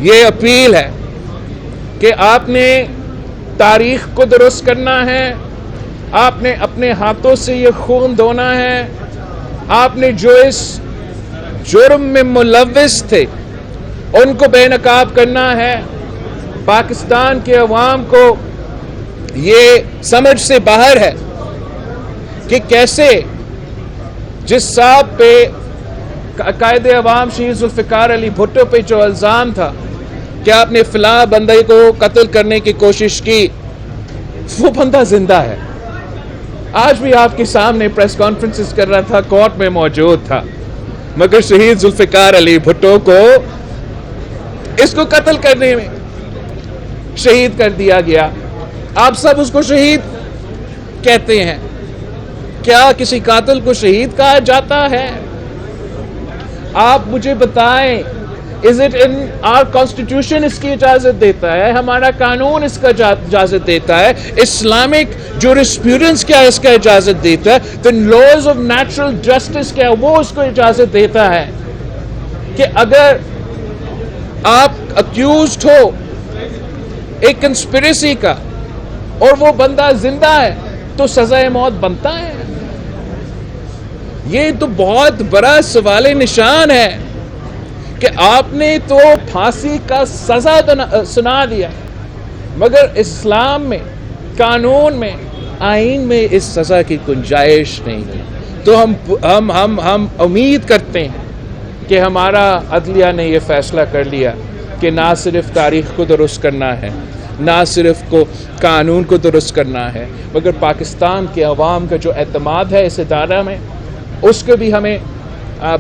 یہ اپیل ہے کہ آپ نے تاریخ کو درست کرنا ہے، آپ نے اپنے ہاتھوں سے یہ خون دھونا ہے، آپ نے جو اس جرم میں ملوث تھے ان کو بے نقاب کرنا ہے۔ پاکستان کے عوام کو یہ سمجھ سے باہر ہے کہ کیسے جس صاحب پہ قائد عوام شہید ذوالفقار علی بھٹو پہ جو الزام تھا کہ آپ نے فلاں بندے کو قتل کرنے کی کوشش کی، وہ بندہ زندہ ہے، آج بھی آپ کے سامنے پریس کانفرنسز کر رہا تھا، کورٹ میں موجود تھا، مگر شہید ذوالفقار علی بھٹو کو اس کو قتل کرنے میں شہید کر دیا گیا۔ آپ سب اس کو شہید کہتے ہیں، کیا کسی قاتل کو شہید کہا جاتا ہے؟ آپ مجھے بتائیں، is it in our constitution اس کی اجازت دیتا ہے؟ ہمارا قانون اس کا اجازت دیتا ہے؟ اسلامک جورسپروڈنس کیا اس کا اجازت دیتا ہے؟ the laws of natural justice کیا وہ اس کو اجازت دیتا ہے کہ اگر آپ اکیوزڈ ہو ایک کنسپریسی کا اور وہ بندہ زندہ ہے تو سزائے موت بنتا ہے؟ یہ تو بہت بڑا سوال نشان ہے کہ آپ نے تو پھانسی کا سزا سنا دیا، مگر اسلام میں، قانون میں، آئین میں اس سزا کی گنجائش نہیں ہے۔ تو ہم امید کرتے ہیں کہ ہمارا عدلیہ نے یہ فیصلہ کر لیا کہ نہ صرف تاریخ کو درست کرنا ہے، نہ صرف قانون کو درست کرنا ہے، مگر پاکستان کے عوام کا جو اعتماد ہے اس ادارہ میں، اس کو بھی ہمیں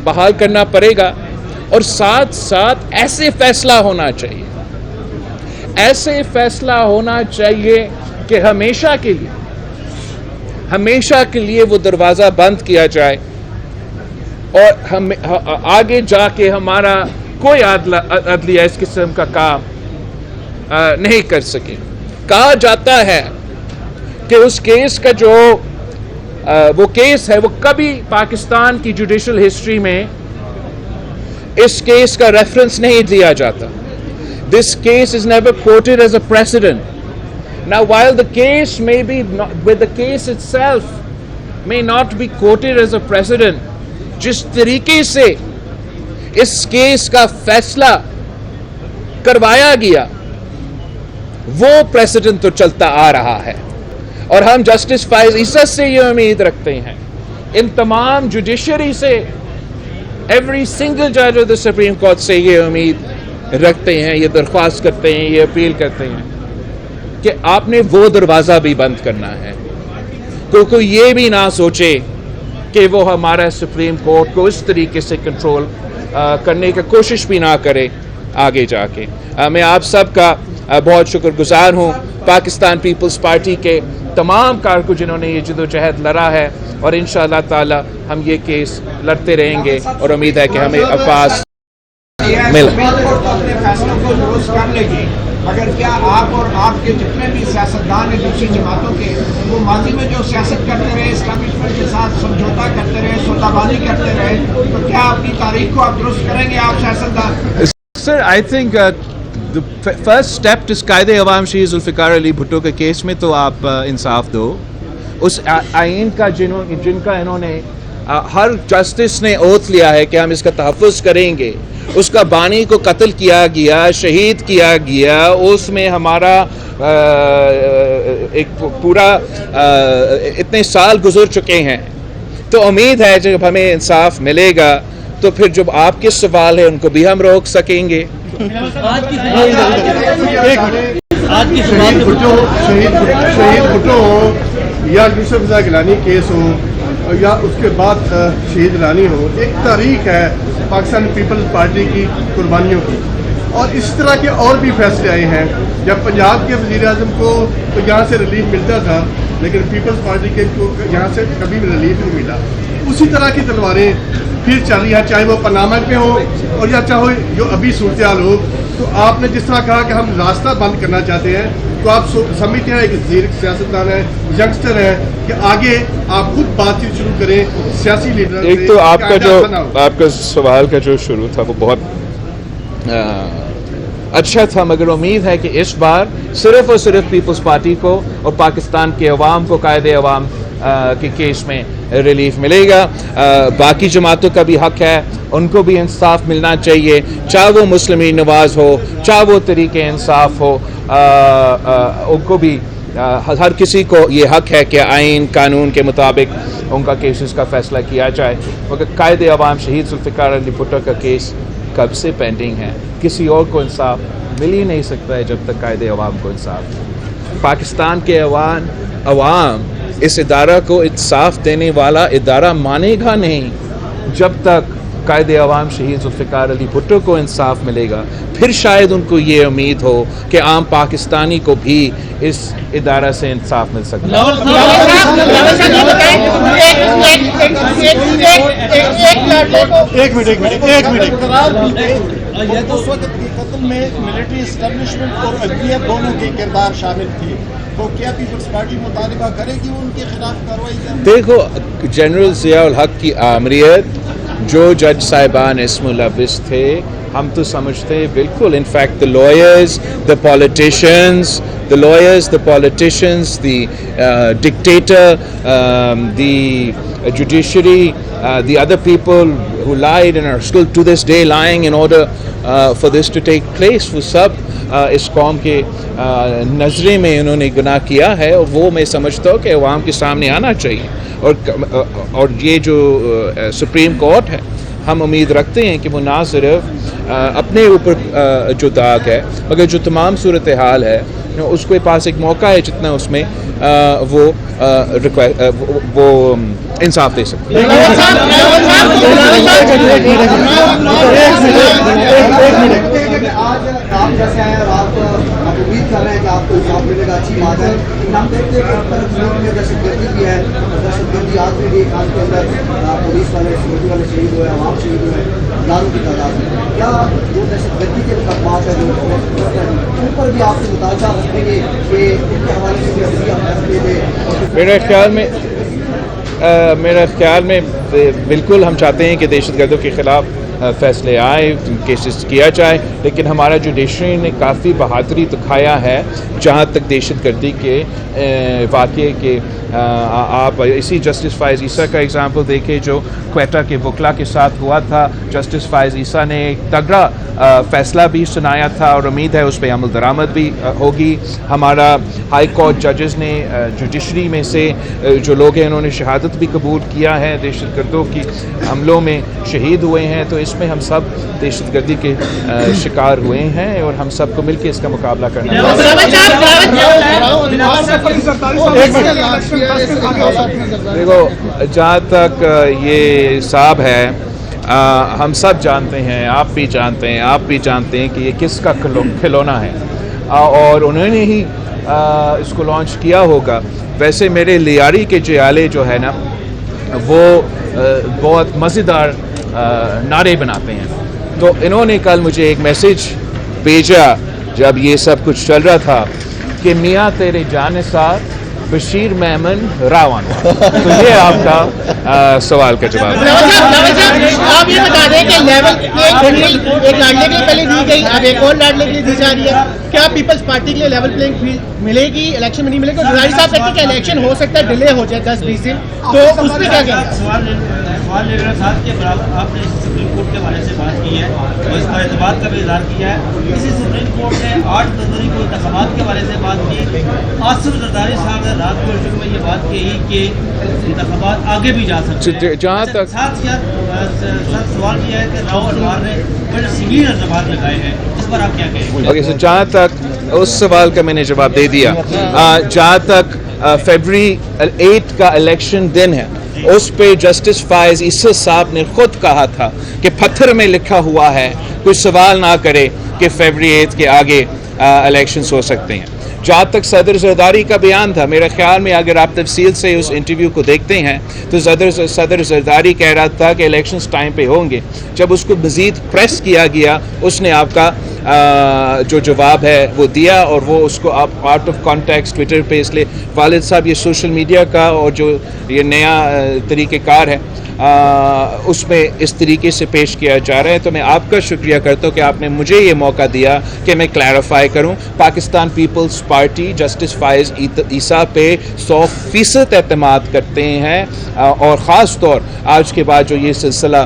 بحال کرنا پڑے گا۔ اور ساتھ ساتھ ایسے فیصلہ ہونا چاہیے، ایسے فیصلہ ہونا چاہیے کہ ہمیشہ کے لیے وہ دروازہ بند کیا جائے اور آگے جا کے ہمارا کوئی عدلیہ اس قسم کا کام نہیں کر سکے۔ کہا جاتا ہے کہ اس کیس کا جو وہ کیس ہے وہ کبھی پاکستان کی جوڈیشل ہسٹری میں اس کیس کا ریفرنس نہیں دیا جاتا۔ This case is never quoted as a precedent. Now, while the case may be not, with the case itself may not be quoted as a precedent, جس طریقے سے اس کیس کا فیصلہ کروایا گیا وہ پریسیڈنٹ تو چلتا آ رہا ہے، اور ہم جسٹس فائز عیسیٰ سے یہ امید رکھتے ہیں، ان تمام جوڈیشری سے، ایوری سنگل جج آف دا سپریم کورٹ سے یہ امید رکھتے ہیں، یہ درخواست کرتے ہیں، یہ اپیل کرتے ہیں کہ آپ نے وہ دروازہ بھی بند کرنا ہے۔ کوئی یہ بھی نہ سوچے کہ وہ ہمارا سپریم کورٹ کو اس طریقے سے کنٹرول کرنے کی کوشش بھی نہ کرے آگے جا کے۔ میں آپ سب کا بہت شکر گزار ہوں، پاکستان پیپلز پارٹی کے تمام کارکن جنہوں نے یہ جدوجہد لڑا ہے، اور انشاءاللہ تعالی ہم یہ کیس لڑتے رہیں گے اور امید ہے کہ ہمیں افاظ مل۔ اپنے فیصلوں کو درست کر لے گی، مگر کیا آپ اور آپ کے جتنے بھی سیاستدان ہیں دوسری جماعتوں کے، وہ ماضی میں جو سیاست کرتے رہے، اسٹیبلشمنٹ کے ساتھ سمجھوتا کرتے رہے، سودا بازی کرتے رہے، تو کیا اپنی تاریخ کو آپ درست کریں گے آپ سیاستدان؟ سر آئی تھنک فرسٹ اسٹیپ اس قائد عوام شہید ذوالفقار علی بھٹو کے کیس میں تو آپ انصاف دو، اس آئین کا جن کا انہوں نے ہر جسٹس نے اوتھ لیا ہے کہ ہم اس کا تحفظ کریں گے، اس کا بانی کو قتل کیا گیا، شہید کیا گیا، اس میں ہمارا ایک پورا اتنے سال گزر چکے ہیں، تو امید ہے جب ہمیں انصاف ملے گا تو پھر جب آپ کے سوال ہیں ان کو بھی ہم روک سکیں گے۔ شہید بھٹو ہو یا یوسف رضا گیلانی کیس ہو یا اس کے بعد شہید رانی ہو، ایک تاریخ ہے پاکستان پیپلز پارٹی کی قربانیوں کی، اور اس طرح کے اور بھی فیصلے آئے ہیں۔ جب پنجاب کے وزیر اعظم کو تو یہاں سے ریلیف ملتا تھا، لیکن پیپلز پارٹی کے کو یہاں سے کبھی بھی ریلیف نہیں ملا۔ اسی طرح کی تلواریں پھر چل رہی ہیں، چاہے وہ پاناما پہ ہو اور یا چاہے جو ابھی صورتحال ہو۔ تو آپ نے جس طرح کہا کہ ہم راستہ بند کرنا چاہتے ہیں، تو آپ سمجھتے ہیں ایک سیاستدان ہے، ینگسٹر ہے، کہ آگے آپ خود بات چیت شروع کریں سیاسی لیڈر سے؟ ایک تو آپ کا سوال کا جو شروع تھا وہ بہت اچھا تھا، مگر امید ہے کہ اس بار صرف اور صرف پیپلز پارٹی کو اور پاکستان کے عوام کو قائد عوام کے کیس میں ریلیف ملے گا. باقی جماعتوں کا بھی حق ہے، ان کو بھی انصاف ملنا چاہیے، چاہے وہ مسلم نواز ہو، چاہے وہ تحریک انصاف ہو، ان کو بھی ہر کسی کو یہ حق ہے کہ آئین قانون کے مطابق ان کا کیسز کا فیصلہ کیا جائے. مگر قائد عوام شہید ذوالفقار علی بھٹو کا کیس کب سے پینڈنگ ہے، کسی اور کو انصاف مل ہی نہیں سکتا ہے جب تک قائد عوام کو انصاف. پاکستان کے عوام اس ادارہ کو انصاف دینے والا ادارہ مانے گا نہیں جب تک قائد عوام شہید ذوالفقار علی بھٹو کو انصاف ملے گا. پھر شاید ان کو یہ امید ہو کہ عام پاکستانی کو بھی اس ادارہ سے انصاف مل سکتا ہے. ایک منٹ اس وقت کے قتل میں ملٹری اسٹیبلشمنٹ اور اقلیت دونوں کے کردار شامل تھے، تو کیا پیپلز پارٹی مطالبہ کرے گی ان کے خلاف کارروائی کریں؟ دیکھو، جنرل ضیاء الحق کی آمریت جو جج صاحبان اس ملوث تھے، ہم تو سمجھتے ہیں بالکل. In fact the lawyers, the politicians, the dictator, the judiciary, the other people who lied and are still to this day lying in order for this to take place, وہ سب اس قوم کے نظرے میں انہوں نے گناہ کیا ہے، اور وہ میں سمجھتا ہوں کہ عوام کے سامنے آنا چاہیے. اور یہ جو سپریم کورٹ ہے، ہم امید رکھتے ہیں کہ وہ نہ صرف اپنے اوپر جو داغ ہے، مگر جو تمام صورتحال ہے اس کے پاس ایک موقع ہے جتنا اس میں وہ انصاف دے سکتے ہیں. آج آپ جیسے آئے اور آپ امید کر رہے ہیں کہ آپ کو انصاف ملے گا، اچھی بات ہے. ہم دیکھتے ہیں کہ دہشت گردی بھی ہے، دہشت گردی آج بھی خاص کے اندر پولیس والے سیکورٹی والے شہید ہوئے، عوام شہید ہوئے ہزاروں کی تعداد میں. کیا جو دہشت گردی کے مقدمات ہیں جو ان پر بھی آپ سے مطالبہ رکھیں گے کہ ان کے حوالے سے بھی ہم فیصلے دیں؟ میرے خیال میں بالکل ہم چاہتے ہیں کہ دہشت گردوں کے خلاف فیصلے آئے، کیسز کیا جائے، لیکن ہمارا جوڈیشری نے کافی بہادری دکھایا ہے جہاں تک دہشت گردی کے واقعے کے. آپ اسی جسٹس فائز عیسیٰ کا اگزامپل دیکھیں جو کوئٹہ کے وکلا کے ساتھ ہوا تھا. جسٹس فائز عیسیٰ نے ایک تگڑا فیصلہ بھی سنایا تھا، اور امید ہے اس پہ عمل درآمد بھی ہوگی. ہمارا ہائی کورٹ ججز نے جوڈیشری میں سے جو لوگ ہیں انہوں نے شہادت بھی قبول کیا ہے، دہشت گردوں کی حملوں میں شہید ہوئے ہیں. تو اس میں ہم سب دہشت گردی کے شکار ہوئے ہیں، اور ہم سب کو مل کے اس کا مقابلہ کرنا ہے. دیکھو، جہاں تک یہ حساب ہے، ہم سب جانتے ہیں، آپ بھی جانتے ہیں کہ یہ کس کا کھلونا ہے، اور انہوں نے ہی اس کو لانچ کیا ہوگا. ویسے میرے لیاری کے جیالے جو ہے نا، وہ بہت مزیدار نعرے بناتے ہیں. تو انہوں نے کل مجھے ایک میسج بھیجا جب یہ سب کچھ چل رہا تھا کہ میاں تیرے جانثار بشیر میمن راون. تو یہ آپ کا سوال کا جواب ہے. آپ یہ بتا دیں کہ لیول ایک لاڈلے کے لیے پہلے دی گئی، اب ایک اور لاڈلے کے لیے دی جا رہی ہے. کیا پیپلز پارٹی کے لیے لیول پلینگ فیلڈ ملے گی؟ الیکشن میں نہیں ملے گا. گزاری صاحب کہتے ہیں کہ الیکشن ہو سکتا ہے ڈیلے ہو جائے 10-20 دن، تو اس پہ کیا کہیں؟ سوال لیڈر صاحب کے برابر آپ نے سپریم کورٹ کے حوالے سے بات کی ہے اور اس کا اعتماد کا بھی اظہار کیا ہے. اسی سپریم کورٹ نے 8 فروری کو انتخابات کے حوالے سے بات کی. آصف زرداری صاحب نے رات کو انٹرویو میں یہ بات کہی کہ انتخابات آگے بھی جا سکتے ہیں. جہاں تک ساتھ سوال یہ ہے کہ راؤ انوار نے بڑے سویر الزامات لگائے ہیں، اس پر آپ کیا کہیں گے؟ جہاں تک اس سوال کا میں نے جواب دے دیا. جہاں تک فیبری 8 کا الیکشن دن ہے، اس پہ جسٹس فائز عیسیٰ صاحب نے خود کہا تھا کہ پتھر میں لکھا ہوا ہے، کوئی سوال نہ کرے کہ فیبری 8 کے آگے الیکشنز ہو سکتے ہیں. جہاں تک صدر زرداری کا بیان تھا، میرے خیال میں اگر آپ تفصیل سے اس انٹرویو کو دیکھتے ہیں تو صدر زرداری کہہ رہا تھا کہ الیکشنز ٹائم پہ ہوں گے. جب اس کو مزید پریس کیا گیا، اس نے آپ کا جو جواب ہے وہ دیا، اور وہ اس کو آپ آؤٹ آف کانٹیکسٹ ٹویٹر پہ، اس لیے والد صاحب یہ سوشل میڈیا کا اور جو یہ نیا طریقہ کار ہے اس میں اس طریقے سے پیش کیا جا رہا ہے. تو میں آپ کا شکریہ کرتا ہوں کہ آپ نے مجھے یہ موقع دیا کہ میں کلیریفائی کروں. پاکستان پیپلز پارٹی جسٹس فائز عیسیٰ پہ 100% اعتماد کرتے ہیں، اور خاص طور آج کے بعد جو یہ سلسلہ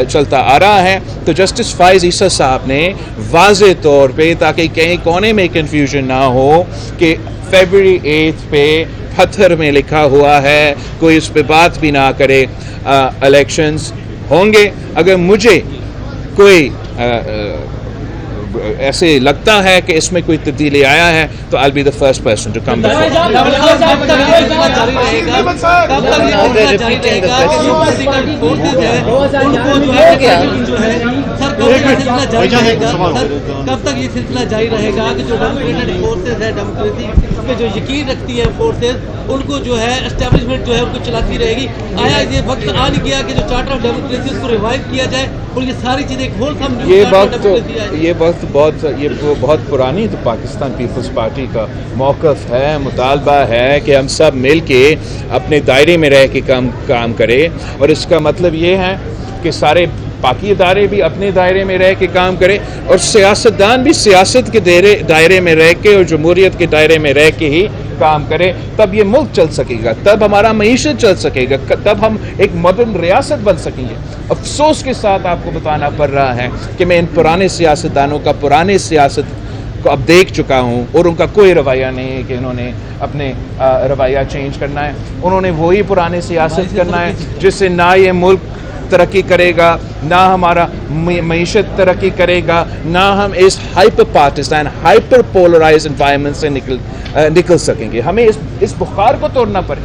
چلتا آ رہا ہے تو جسٹس فائز عیسیٰ صاحب نے واضح طور پہ، تاکہ کہیں کونے میں کنفیوژن نہ ہو، کہ فیبرری 8 پہ پتھر میں لکھا ہوا ہے، کوئی اس پہ بات بھی نہ کرے. الیکشنز ہوں گے. اگر مجھے کوئی ایسے لگتا ہے کہ اس میں کوئی تبدیلی آیا ہے تو I'll be the first person to come before. کب تک یہ سلسلہ جاری رہے گا کہ جو ڈیموکریٹڈ فورسز ہے، ڈیموکریسی پہ جو یقین رکھتی ہے فورسز، ان کو جو ہے اسٹیبلشمنٹ جو ہے ان کو چلاتی رہے گی؟ آیا یہ وقت آ نہیں گیا کہ جو چارٹر آف ڈیموکریسی اس کو ریوائو کیا جائے اور یہ ساری چیزیں ایک ہول سم یہ بہت پرانی تو پاکستان پیپلز پارٹی کا موقف ہے، مطالبہ ہے کہ ہم سب مل کے اپنے دائرے میں رہ کے کام کرے، اور اس کا مطلب یہ ہے کہ سارے باقی ادارے بھی اپنے دائرے میں رہ کے کام کرے، اور سیاستدان بھی سیاست کے دائرے میں رہ کے اور جمہوریت کے دائرے میں رہ کے ہی کام کرے. تب یہ ملک چل سکے گا، تب ہمارا معیشت چل سکے گا، تب ہم ایک ماڈرن ریاست بن سکیں گے. افسوس کے ساتھ آپ کو بتانا پڑ رہا ہے کہ میں ان پرانے سیاستدانوں کا پرانے سیاست کو اب دیکھ چکا ہوں، اور ان کا کوئی رویہ نہیں ہے کہ انہوں نے اپنے رویہ چینج کرنا ہے. انہوں نے وہی پرانے سیاست کرنا ہے جس سے نہ یہ ملک ترقی کرے گا، نہ ہمارا معیشت ترقی کرے گا، نہ ہم اس hyper partisan, hyper polarize environment سے نکل سکیں گے. ہمیں اس بخار کو توڑنا پڑے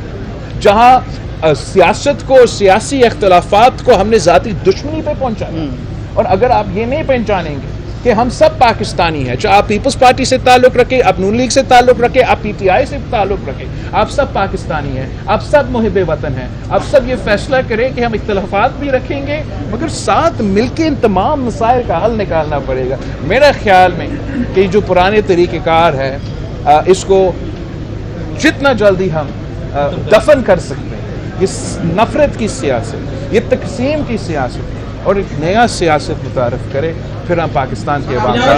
جہاں سیاست کو، سیاسی اختلافات کو ہم نے ذاتی دشمنی پہ پہنچایا. اور اگر آپ یہ نہیں پہچانیں گے کہ ہم سب پاکستانی ہیں، چاہے آپ پیپلز پارٹی سے تعلق رکھیں، آپ نون لیگ سے تعلق رکھیں، آپ پی ٹی آئی سے تعلق رکھیں، آپ سب پاکستانی ہیں، آپ سب محب وطن ہیں. آپ سب یہ فیصلہ کریں کہ ہم اختلافات بھی رکھیں گے مگر ساتھ مل کے ان تمام مسائل کا حل نکالنا پڑے گا. میرا خیال میں کہ جو پرانے طریقہ کار ہے اس کو جتنا جلدی ہم دفن کر سکتے ہیں. یہ نفرت کی سیاست، یہ تقسیم کی سیاست، اور ایک نیا سیاست متعارف کرے، پھر ہم پاکستان کے عوام کا